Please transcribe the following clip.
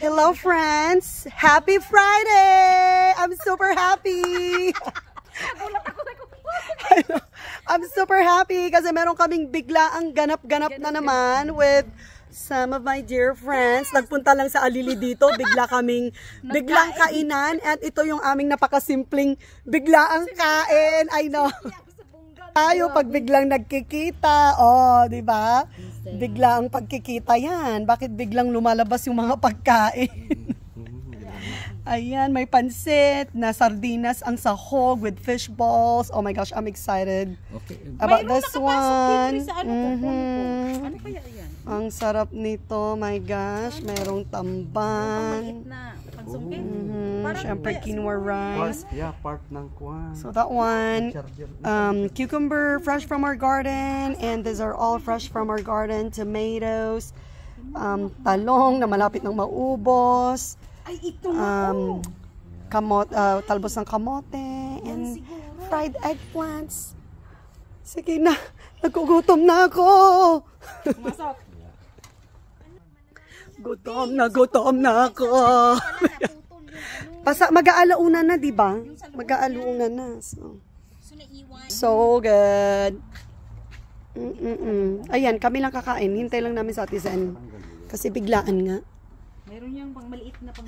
Hello friends! Happy Friday! I'm super happy! I'm super happy kasi meron kaming biglaang ganap-ganap na naman with some of my dear friends. Nagpunta lang sa Alili dito, biglang kainan at ito yung aming napakasimpleng biglaang kain. I know. Tayo pag biglang nagkikita, oh, di ba? Biglang pagkikita yan. Bakit biglang lumalabas yung mga pagkain? Ayan, may pansit na sardinas ang sahog with fish balls. Oh my gosh, I'm excited about this one. Ano kaya yan? Ang sarap nito, my gosh. Merong tamban. Siyempre, quinoa rice. Part ng kwan. So that one, cucumber fresh from our garden. And these are all fresh from our garden. Tomatoes. Talong na malapit ng maubos. Ay, ito Talbos ng kamote. And fried eggplants. Sige na. Nagugutom na ako. Masok. Gutom na ako. Mag-aalauna na, di ba? Mag-aalauna na. So good. Ayan, kami lang kakain. Hintay lang namin sa Ate Zen. Kasi biglaan nga. Meron niyang pang maliit na pang